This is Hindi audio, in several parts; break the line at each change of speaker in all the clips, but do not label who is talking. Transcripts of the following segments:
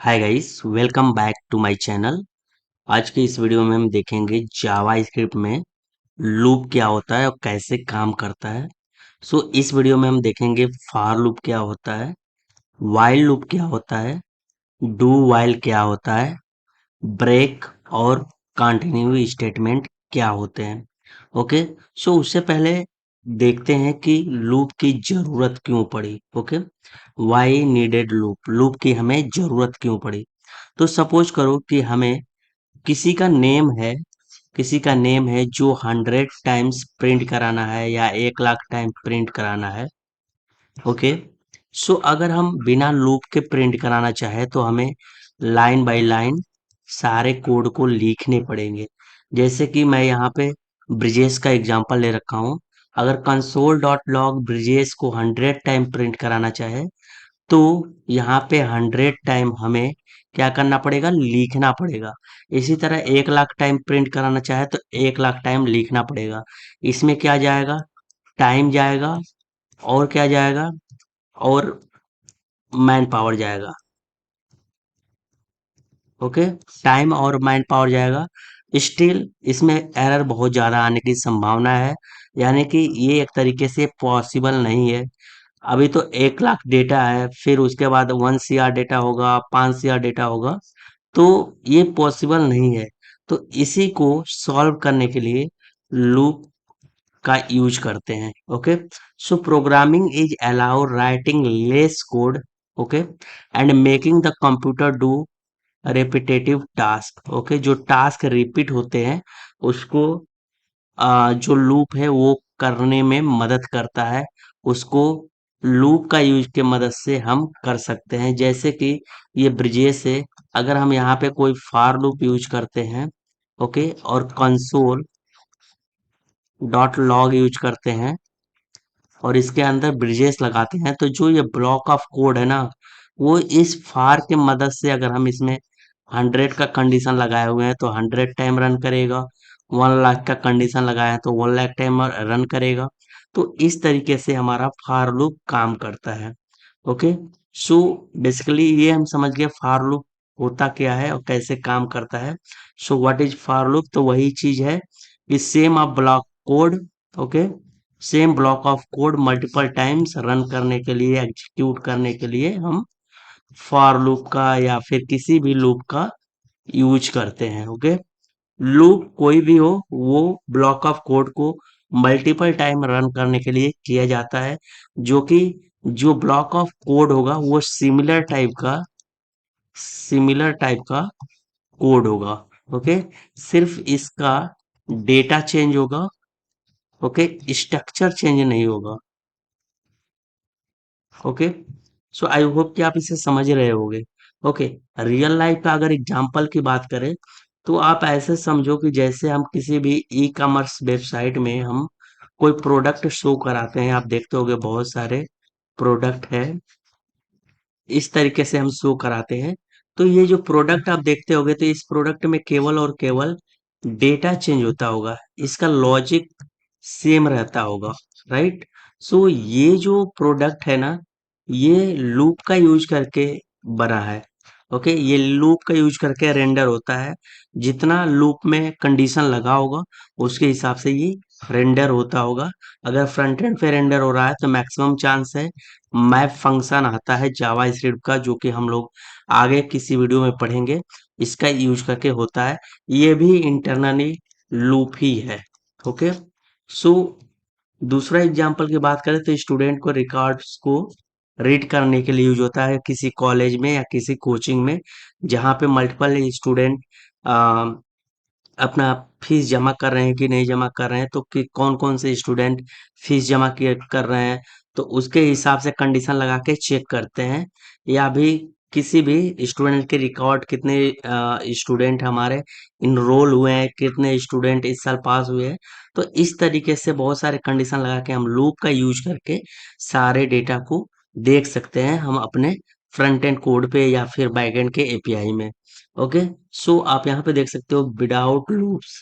Hi guys, welcome back to my channel. आज के इस वीडियो में हम देखेंगे जावा स्क्रिप्ट में लूप क्या होता है और कैसे काम करता है। इस वीडियो में हम देखेंगे फॉर लूप क्या होता है, व्हाइल लूप क्या होता है, डू व्हाइल क्या होता है, ब्रेक और कंटिन्यू स्टेटमेंट क्या होते हैं। ओके। उससे पहले देखते हैं कि लूप की जरूरत क्यों पड़ी। Okay, why needed loop, loop की हमें जरूरत क्यों पड़ी। तो सपोज करो कि हमें किसी का नेम है, किसी का नेम है जो 100 टाइम्स प्रिंट कराना है या 1 लाख टाइम प्रिंट कराना है। ओके। अगर हम बिना लूप के प्रिंट कराना चाहे तो हमें लाइन बाय लाइन सारे कोड को लिखने पड़ेंगे। जैसे कि मैं यहाँ पे ब्रिजेश का एग्जांपल ले रखा हूँ। अगर कंसोल डॉट लॉग ब्रिजेश को 100 टाइम प्रिंट कराना चाहे तो यहाँ पे 100 टाइम हमें क्या करना पड़ेगा, लिखना पड़ेगा। इसी तरह 1 लाख टाइम प्रिंट कराना चाहे तो 1 लाख टाइम लिखना पड़ेगा। इसमें क्या जाएगा, टाइम जाएगा और क्या जाएगा, और मैन पावर जाएगा। ओके, टाइम और मैन पावर जाएगा। स्टिल इसमें एरर बहुत ज्यादा आने की संभावना है, यानी कि ये एक तरीके से पॉसिबल नहीं है। अभी तो 1 लाख डेटा है, फिर उसके बाद 1 CR डेटा होगा, 5 CR डेटा होगा, तो ये पॉसिबल नहीं है। तो इसी को सॉल्व करने के लिए लूप का यूज करते हैं। Okay. Programming is allow writing less code, okay, and making the computer do repetitive task. Okay, जो टास्क रिपीट होते हैं उसको जो लूप है वो करने में मदद करता है। उसको लूप का यूज के मदद से हम कर सकते हैं। जैसे कि ये ब्रिजेश है, अगर हम यहाँ पे कोई फॉर लूप यूज करते हैं, ओके, और कंसोल डॉट लॉग यूज करते हैं और इसके अंदर ब्रिजेस लगाते हैं, तो जो ये ब्लॉक ऑफ कोड है ना, वो इस फार के मदद से अगर हम इसमें 100 का कंडीशन लगाए हुए हैं तो 100 टाइम रन करेगा, 1 लाख का कंडीशन लगाया है तो 1 लाख टाइम रन करेगा। तो इस तरीके से हमारा फार लूप काम करता है। ओके। सो बेसिकली ये हम समझ गए फार लूप होता क्या है और कैसे काम करता है। व्हाट इज फार लूप, तो वही चीज है कि same of block code, okay, same block of code multiple times run करने के लिए, एग्जीक्यूट करने के लिए हम फॉर लूप का या फिर किसी भी लूप का यूज करते हैं। ओके। लूप कोई भी हो, वो ब्लॉक ऑफ कोड को मल्टीपल टाइम रन करने के लिए किया जाता है, जो कि जो ब्लॉक ऑफ कोड होगा वो सिमिलर टाइप का कोड होगा। ओके। सिर्फ इसका डेटा चेंज होगा, ओके, स्ट्रक्चर चेंज नहीं होगा। ओके। आई होप कि आप इसे समझ रहे होगे। ओके। रियल लाइफ का अगर एग्जांपल की बात करें तो आप ऐसे समझो कि जैसे हम किसी भी ई कॉमर्स वेबसाइट में हम कोई प्रोडक्ट शो कराते हैं, आप देखते होंगे बहुत सारे प्रोडक्ट है, इस तरीके से हम शो कराते हैं। तो ये जो प्रोडक्ट आप देखते होगे तो इस प्रोडक्ट में केवल और केवल डेटा चेंज होता होगा, इसका लॉजिक सेम रहता होगा, राइट। ये जो प्रोडक्ट है ना, ये लूप का यूज करके बना है। ओके, ये लूप का यूज करके रेंडर होता है। जितना लूप में कंडीशन लगा होगा उसके हिसाब से ये रेंडर होता होगा। अगर फ्रंट एंड पे रेंडर हो रहा है तो मैक्सिमम चांस है मैप फंक्शन आता है जावा स्क्रिप्ट का, जो कि हम लोग आगे किसी वीडियो में पढ़ेंगे, इसका यूज करके होता है। ये भी इंटरनली लूप ही है। ओके। सो दूसरा एग्जांपल की बात करें तो स्टूडेंट को रिकॉर्ड्स को रीड करने के लिए यूज होता है किसी कॉलेज में या किसी कोचिंग में, जहाँ पे मल्टीपल स्टूडेंट अपना फीस जमा कर रहे हैं कि नहीं जमा कर रहे हैं, तो कि कौन कौन से स्टूडेंट फीस जमा किए कर रहे हैं, तो उसके हिसाब से कंडीशन लगा के चेक करते हैं। या भी किसी भी स्टूडेंट के रिकॉर्ड, कितने स्टूडेंट हमारे इनरोल हुए हैं, कितने स्टूडेंट इस साल पास हुए हैं, तो इस तरीके से बहुत सारे कंडीशन लगा के हम लूप का यूज करके सारे डेटा को देख सकते हैं हम अपने फ्रंट एंड कोड पे या फिर बैक एंड के एपीआई में। ओके। आप यहाँ पे देख सकते हो without loops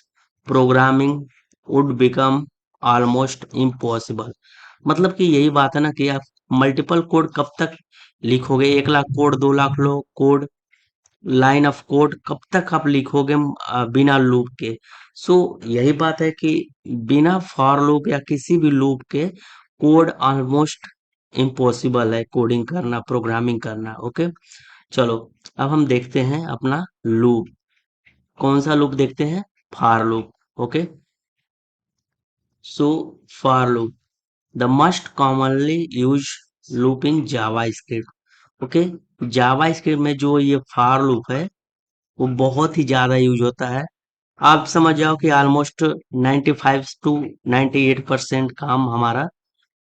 programming would become almost impossible. मतलब कि यही बात है ना कि आप मल्टीपल कोड कब तक लिखोगे, 1 lakh code, 2 lakh low code, line of code कब तक आप लिखोगे बिना लूप के। सो यही बात है कि बिना फॉर लूप या किसी भी लूप के कोड ऑलमोस्ट इम्पॉसिबल है, कोडिंग करना, प्रोग्रामिंग करना। ओके, चलो अब हम देखते हैं अपना लूप। कौन सा लूप देखते हैं? For loop. Okay, so for loop the most commonly use loop in Java script. Okay, Java script में जो ये फॉर लूप है वो बहुत ही ज्यादा यूज होता है। आप समझ जाओ कि ऑलमोस्ट 95 टू 98% काम हमारा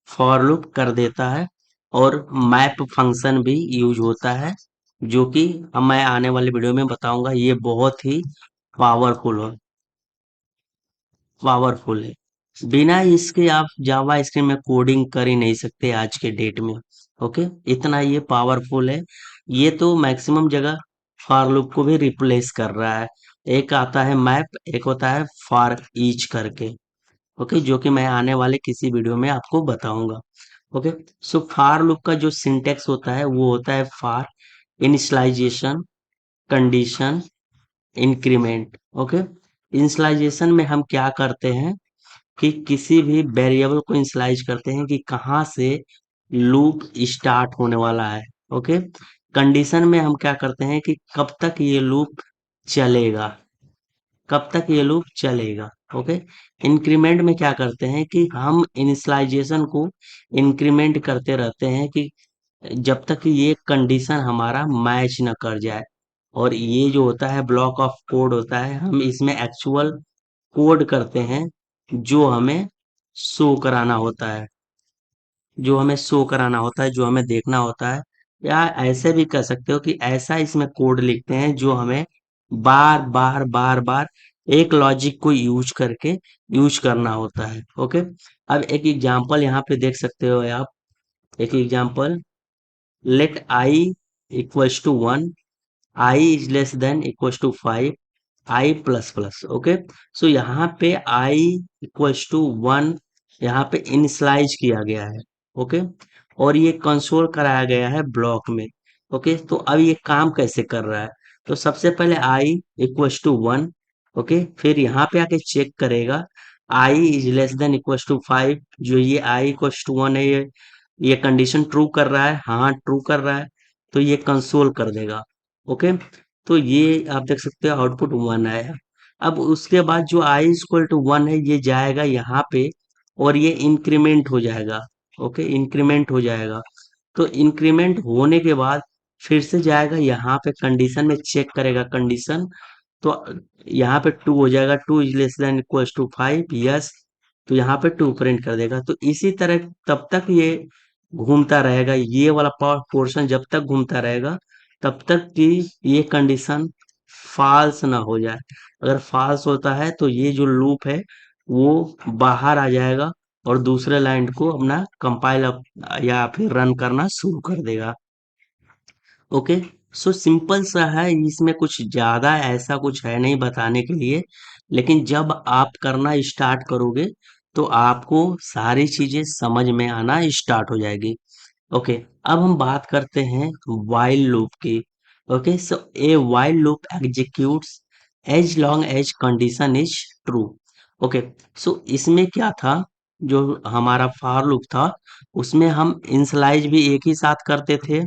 फॉर लूप कर देता है। और मैप फंक्शन भी यूज होता है, जो कि अब मैं आने वाली वीडियो में बताऊंगा। ये बहुत ही पावरफुल है, पावरफुल है। बिना इसके आप जावा स्क्रिप्ट में कोडिंग कर ही नहीं सकते आज के डेट में। ओके, इतना ये पावरफुल है। ये तो मैक्सिमम जगह फॉर लूप को भी रिप्लेस कर रहा है। एक आता है मैप, एक होता है फॉर ईच करके। ओके, जो कि मैं आने वाले किसी वीडियो में आपको बताऊंगा। ओके, सो फॉर लूप का जो सिंटेक्स होता है वो होता है for initialization, condition, increment. Okay, initialization में हम क्या करते हैं कि किसी भी वेरिएबल को इनिशियलाइज करते हैं कि कहाँ से लूप स्टार्ट होने वाला है। ओके, कंडीशन में हम क्या करते हैं कि कब तक ये लूप चलेगा, कब तक ये लूप चलेगा। ओके, इंक्रीमेंट में क्या करते हैं कि हम इनिशियलाइजेशन को इंक्रीमेंट करते रहते हैं कि जब तक कि ये कंडीशन हमारा मैच न कर जाए। और ये जो होता है ब्लॉक ऑफ कोड होता है, हम इसमें एक्चुअल कोड करते हैं जो हमें शो कराना होता है, जो हमें शो कराना होता है, जो हमें देखना होता है। या ऐसे भी कर सकते हो कि ऐसा इसमें कोड लिखते हैं जो हमें बार बार बार बार एक लॉजिक को यूज करके यूज करना होता है। ओके, अब एक एग्जांपल यहाँ पे देख सकते हो आप। एक example, let I equals to 1, I is less than equals to 5, I plus plus. Okay, so यहाँ पे आई इक्वल्स टू 1 यहाँ पे इनिशियलाइज किया गया है। ओके, और ये कंसोल कराया गया है ब्लॉक में। ओके, तो अब ये काम कैसे कर रहा है? तो सबसे पहले आई इक्वल्स टू 1। ओके, फिर यहाँ पे आके चेक करेगा i is less than equals to 5। जो ये आई इक्वल्स टू 1 है, ये कंडीशन ट्रू कर रहा है, हाँ ट्रू कर रहा है, तो ये कंसोल कर देगा। ओके, तो ये आप देख सकते हो आउटपुट 1 आया। अब उसके बाद जो आई इक्वल टू 1 है ये जाएगा यहाँ पे और ये इंक्रीमेंट हो जाएगा। ओके, इंक्रीमेंट हो जाएगा। तो इंक्रीमेंट होने के बाद फिर से जाएगा यहाँ पे कंडीशन में चेक करेगा कंडीशन। तो यहाँ पे 2 हो जाएगा, 2 is less than equals to 5, yes. तो यहाँ पे 2 प्रिंट कर देगा। तो इसी तरह तब तक ये घूमता रहेगा, ये वाला पोर्शन जब तक घूमता रहेगा तब तक कि ये कंडीशन फॉल्स ना हो जाए। अगर फॉल्स होता है तो ये जो लूप है वो बाहर आ जाएगा और दूसरे लाइन को अपना कंपाइल या फिर रन करना शुरू कर देगा। ओके, सो सिंपल सा है, इसमें कुछ ज्यादा ऐसा कुछ है नहीं बताने के लिए। लेकिन जब आप करना स्टार्ट करोगे तो आपको सारी चीजें समझ में आना स्टार्ट हो जाएगी। ओके, अब हम बात करते हैं while लूप की। Okay, so a while loop executes as long as condition is true. Okay, so इसमें क्या था, जो हमारा फॉर लूप था उसमें हम इनिशियलाइज भी एक ही साथ करते थे।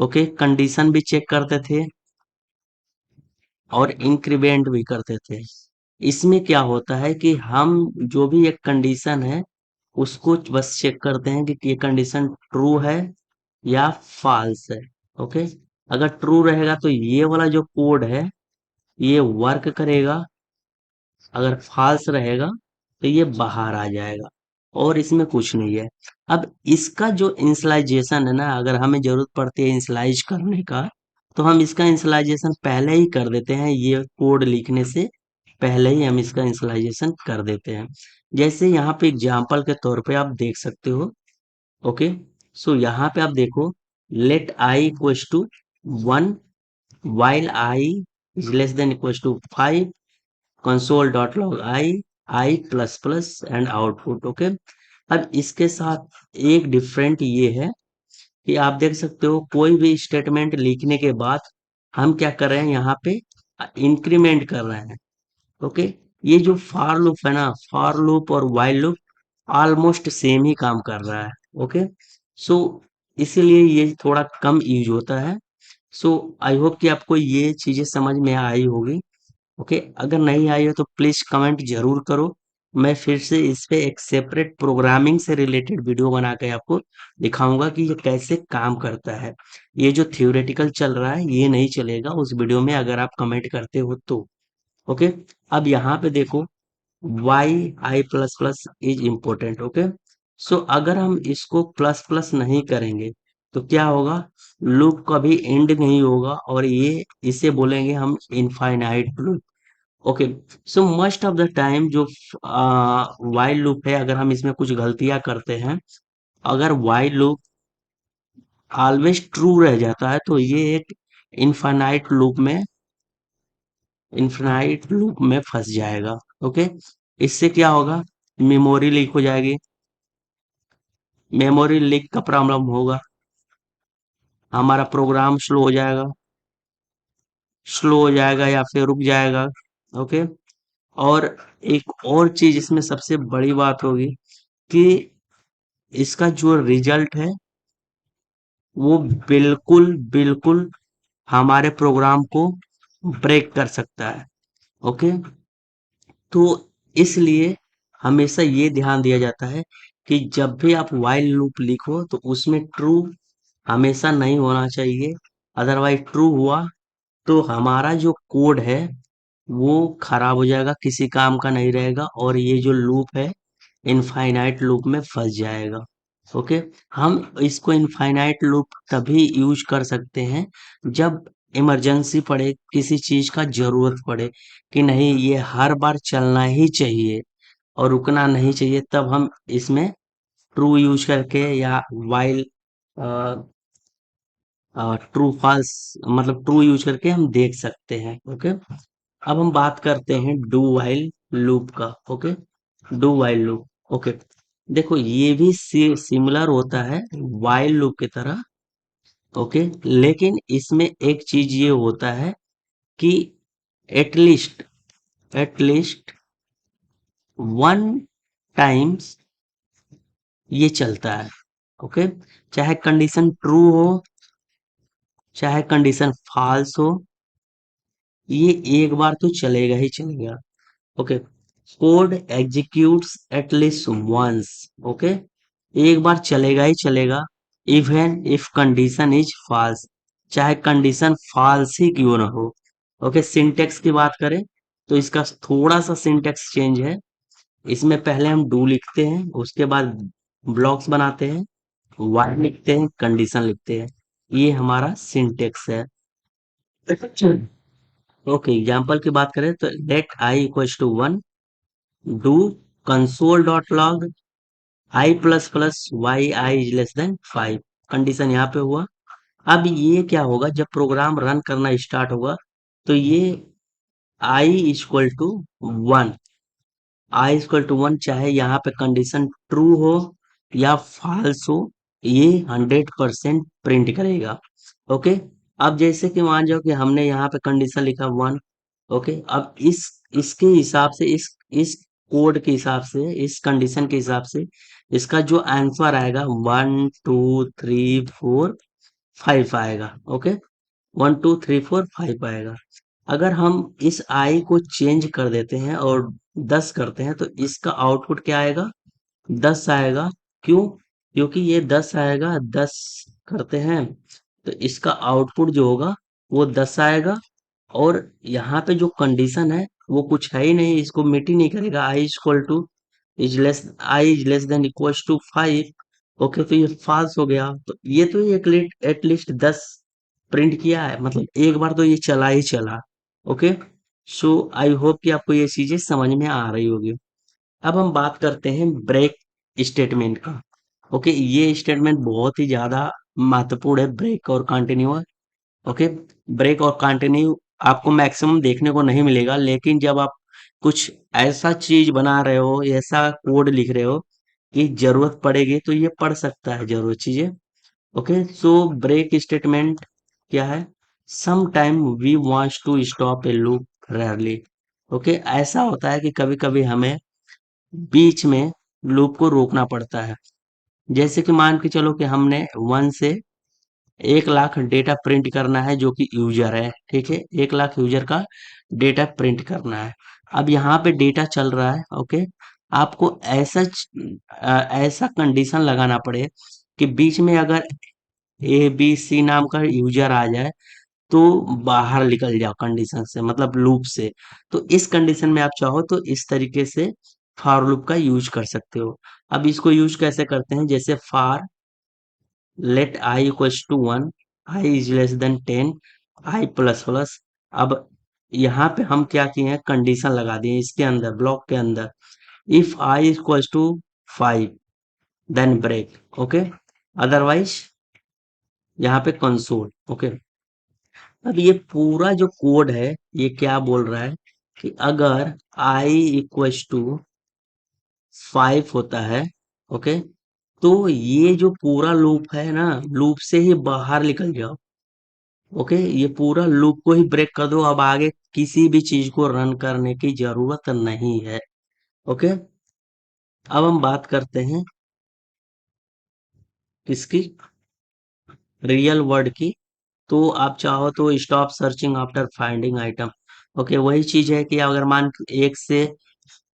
ओके, कंडीशन भी चेक करते थे और इंक्रीमेंट भी करते थे। इसमें क्या होता है कि हम जो भी एक कंडीशन है उसको बस चेक करते हैं कि ये कंडीशन ट्रू है या फॉल्स है। ओके, अगर ट्रू रहेगा तो ये वाला जो कोड है ये वर्क करेगा, अगर फॉल्स रहेगा तो ये बाहर आ जाएगा। और इसमें कुछ नहीं है। अब इसका जो इंसलाइजेशन है ना, अगर हमें जरूरत पड़ती है इंसलाइज करने का तो हम इसका इंसलाइजेशन पहले ही कर देते हैं, ये कोड लिखने से पहले ही हम इसका इंसलाइजेशन कर देते हैं। जैसे यहाँ पे एग्जाम्पल के तौर पे आप देख सकते हो। ओके, सो यहाँ पे आप देखो, let I equals to 1 while I is less than equals to 5, console.log I plus plus and output. Okay, अब इसके साथ एक डिफरेंट ये है कि आप देख सकते हो कोई भी स्टेटमेंट लिखने के बाद हम क्या कर रहे हैं यहाँ पे, इंक्रीमेंट कर रहे हैं। ओके, ये जो फार लूप है ना, फार लूप और वाइल लूप ऑलमोस्ट सेम ही काम कर रहा है। ओके, सो इसीलिए ये थोड़ा कम यूज होता है। सो आई होप कि आपको ये चीजें समझ में आई होगी। ओके, अगर नहीं आई हो तो प्लीज कमेंट जरूर करो। मैं फिर से इस पे एक सेपरेट प्रोग्रामिंग से रिलेटेड वीडियो बना के आपको दिखाऊंगा कि ये कैसे काम करता है। ये जो थियोरेटिकल चल रहा है ये नहीं चलेगा उस वीडियो में, अगर आप कमेंट करते हो तो। ओके, अब यहाँ पे देखो, why i plus plus is important. Okay, so अगर हम इसको प्लस प्लस नहीं करेंगे तो क्या होगा, लूप कभी एंड नहीं होगा और ये इसे बोलेंगे हम infinite loop. Okay, so most of the time जो वाइल लूप है, अगर हम इसमें कुछ गलतियां करते हैं, अगर वाइल लूप ऑलवेज ट्रू रह जाता है तो ये एक इनफाइनाइट लूप में फंस जाएगा। ओके, इससे क्या होगा, मेमोरी लीक हो जाएगी। मेमोरी लीक का प्रॉब्लम होगा, हमारा प्रोग्राम स्लो हो जाएगा या फिर रुक जाएगा। ओके, और एक और चीज इसमें सबसे बड़ी बात होगी कि इसका जो रिजल्ट है वो बिल्कुल बिल्कुल हमारे प्रोग्राम को ब्रेक कर सकता है। ओके, तो इसलिए हमेशा ये ध्यान दिया जाता है कि जब भी आप व्हाइल लूप लिखो तो उसमें ट्रू हमेशा नहीं होना चाहिए। अदरवाइज ट्रू हुआ तो हमारा जो कोड है वो खराब हो जाएगा, किसी काम का नहीं रहेगा और ये जो लूप है इनफाइनाइट लूप में फंस जाएगा। ओके, हम इसको इनफाइनाइट लूप तभी यूज कर सकते हैं जब इमरजेंसी पड़े, किसी चीज का जरूरत पड़े कि नहीं ये हर बार चलना ही चाहिए और रुकना नहीं चाहिए, तब हम इसमें ट्रू यूज करके या वाइल ट्रू फॉल्स मतलब ट्रू यूज करके हम देख सकते हैं। ओके, अब हम बात करते हैं डू वाइल लूप का। Okay, do while loop. Okay, देखो ये भी सिमिलर होता है वाइल लूप की तरह। ओके, लेकिन इसमें एक चीज ये होता है कि एटलीस्ट एटलीस्ट वन टाइम्स ये चलता है। ओके, चाहे कंडीशन ट्रू हो चाहे कंडीशन फॉल्स हो, ये एक बार तो चलेगा ही चलेगा। Okay, code executes at least once. Okay, एक बार चलेगा ही चलेगा, even if condition is false, चाहे कंडीशन फॉल्स ही क्यों ना हो। ओके, सिंटेक्स की बात करें तो इसका थोड़ा सा सिंटेक्स चेंज है। इसमें पहले हम डू लिखते हैं, उसके बाद ब्लॉक्स बनाते हैं, व्हाइल लिखते हैं, कंडीशन लिखते हैं। ये हमारा सिंटेक्स है। ओके, एग्जाम्पल की बात करें तो let I equals to 1, do console dot log I plus plus while I is less than 5। Condition यहाँ पे हुआ। अब ये क्या होगा, जब प्रोग्राम रन करना स्टार्ट होगा तो ये आई इक्वल टू 1, चाहे यहाँ पे कंडीशन ट्रू हो या फॉल्स हो, ये 100% प्रिंट करेगा। ओके, अब जैसे कि मान जाओ कि हमने यहाँ पे कंडीशन लिखा 1। ओके, अब इसके हिसाब से इस कोड के हिसाब से, इस कंडीशन के हिसाब से इसका जो आंसर आएगा 1 2 3 4 5 आएगा। ओके, 1 2 3 4 5 आएगा। अगर हम इस आई को चेंज कर देते हैं और 10 करते हैं तो इसका आउटपुट क्या आएगा, 10 आएगा। क्यों, क्योंकि ये 10 आएगा, 10 करते हैं तो इसका आउटपुट जो होगा वो 10 आएगा। और यहाँ पे जो कंडीशन है वो कुछ है ही नहीं, इसको मीट ही नहीं करेगा। I is less than equals to 5। Okay, तो ये फॉल्स हो गया, तो ये तो एटलीस्ट 10 प्रिंट किया है, मतलब एक बार तो ये चला ही चला। ओके, सो आई होप कि आपको ये चीजें समझ में आ रही होगी। अब हम बात करते हैं ब्रेक स्टेटमेंट का। ओके, ये स्टेटमेंट बहुत ही ज्यादा महत्वपूर्ण है, ब्रेक और कंटिन्यू। ओके, ब्रेक और कंटिन्यू आपको मैक्सिमम देखने को नहीं मिलेगा, लेकिन जब आप कुछ ऐसा चीज बना रहे हो, ऐसा कोड लिख रहे हो कि जरूरत पड़ेगी तो ये पढ़ सकता है जरूरत चीजें। ओके, सो ब्रेक स्टेटमेंट क्या है, some time we wants to stop a loop rarely. Okay, ऐसा होता है कि कभी कभी हमें बीच में लूप को रोकना पड़ता है। जैसे कि मान के चलो कि हमने 1 से 1 लाख डेटा प्रिंट करना है जो कि यूजर है, ठीक है, 1 लाख यूजर का डेटा प्रिंट करना है। अब यहाँ पे डेटा चल रहा है, ओके। आपको ऐसा कंडीशन लगाना पड़े कि बीच में अगर ABC नाम का यूजर आ जाए तो बाहर निकल जाओ कंडीशन से, मतलब लूप से। तो इस कंडीशन में आप चाहो तो इस तरीके से फॉर लूप का यूज कर सकते हो। अब इसको यूज कैसे करते हैं, जैसे for let I equals to 1, I is less than 10, I plus plus. अब यहाँ पे हम क्या किए हैं, कंडीशन लगा दिए इसके अंदर, ब्लॉक के अंदर। If I equals to 5 then break, okay, otherwise यहाँ पे कंसोल, ओके। अब ये पूरा जो कोड है ये क्या बोल रहा है कि अगर आई इक्वल्स टू 5 होता है, ओके, तो ये जो पूरा लूप है ना, लूप से ही बाहर निकल जाओ। ओके, ये पूरा लूप को ही ब्रेक कर दो, अब आगे किसी भी चीज को रन करने की जरूरत नहीं है। ओके, अब हम बात करते हैं किसकी, रियल वर्ड की। तो आप चाहो तो stop searching after finding item. Okay, वही चीज है कि अगर 1 से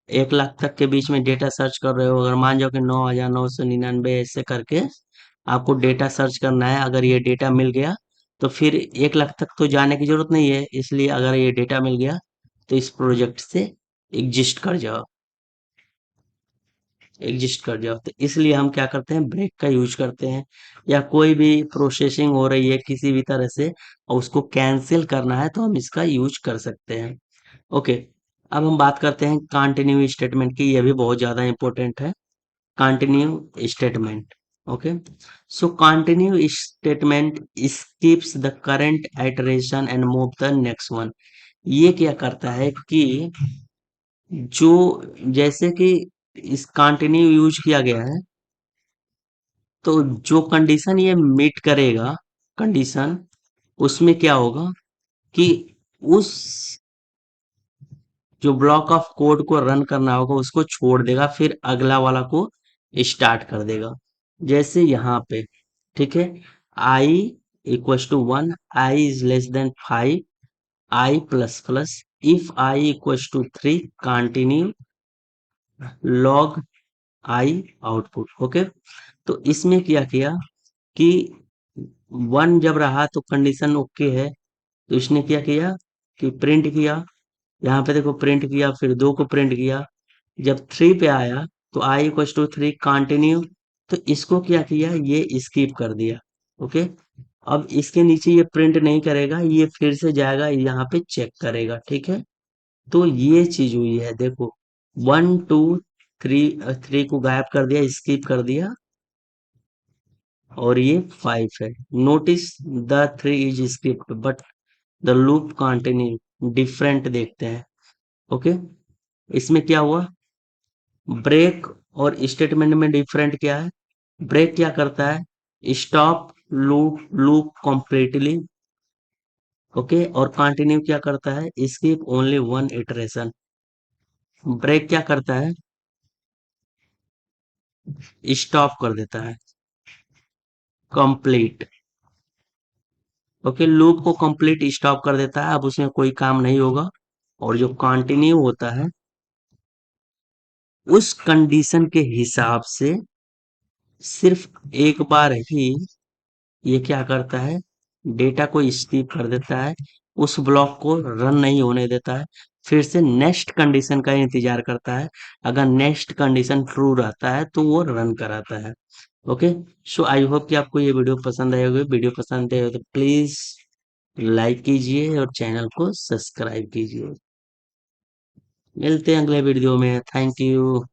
1 लाख तक के बीच में डेटा सर्च कर रहे हो, अगर मान जाओ कि 9,999 ऐसे करके आपको डेटा सर्च करना है, अगर ये डेटा मिल गया तो फिर 1 लाख तक तो जाने की जरूरत नहीं है। इसलिए अगर ये डेटा मिल गया तो इस प्रोजेक्ट से एग्जिस्ट कर जाओ, एग्जिस्ट कर जाओ। तो इसलिए हम क्या करते हैं, ब्रेक का यूज करते हैं। या कोई भी प्रोसेसिंग हो रही है किसी भी तरह से और उसको कैंसिल करना है तो हम इसका यूज कर सकते हैं। ओके, अब हम बात करते हैं कंटिन्यू स्टेटमेंट की, ये भी बहुत ज्यादा इंपॉर्टेंट है। Continue statement, okay. So continue statement skips the current iteration and move the next one. ये क्या करता है कि जो, जैसे कि इस कंटिन्यू यूज किया गया है, तो जो कंडीशन ये मीट करेगा, कंडीशन, उसमें क्या होगा कि उस जो ब्लॉक ऑफ कोड को रन करना होगा उसको छोड़ देगा, फिर अगला वाला को स्टार्ट कर देगा। जैसे यहाँ पे, ठीक है, i equals to 1, I is less than 5, I plus plus, if I equals to 3 continue log i output. Okay, तो इसमें क्या किया कि 1 जब रहा तो कंडीशन ओके है, तो इसने क्या किया कि प्रिंट किया। यहाँ पे देखो प्रिंट किया, फिर 2 को प्रिंट किया। जब 3 पे आया तो आई इक्वल टू 3 कंटिन्यू, तो इसको क्या किया, ये स्किप कर दिया। ओके, अब इसके नीचे ये प्रिंट नहीं करेगा, ये फिर से जाएगा यहाँ पे चेक करेगा, ठीक है। तो ये चीज हुई है, देखो 1 2 3, 3 को गायब कर दिया, स्किप कर दिया, और ये 5 है। Notice the 3 is skipped but the loop continue, different देखते हैं। ओके, इसमें क्या हुआ, ब्रेक और स्टेटमेंट में डिफरेंट क्या है। ब्रेक क्या करता है, stop loop loop completely, okay, और कंटिन्यू क्या करता है, skip only one iteration. Break क्या करता है, स्टॉप कर देता है, कंप्लीट। ओके, लूप को कंप्लीट स्टॉप कर देता है, अब उसमें कोई काम नहीं होगा। और जो कंटिन्यू होता है उस कंडीशन के हिसाब से सिर्फ एक बार ही ये क्या करता है, डेटा को स्किप कर देता है, उस ब्लॉक को रन नहीं होने देता है, फिर से नेक्स्ट कंडीशन का इंतजार करता है। अगर नेक्स्ट कंडीशन ट्रू रहता है तो वो रन कराता है। ओके, सो आई होप कि आपको ये वीडियो पसंद आए होगी। वीडियो पसंद आए हो तो प्लीज लाइक कीजिए और चैनल को सब्सक्राइब कीजिए। मिलते हैं अगले वीडियो में, थैंक यू।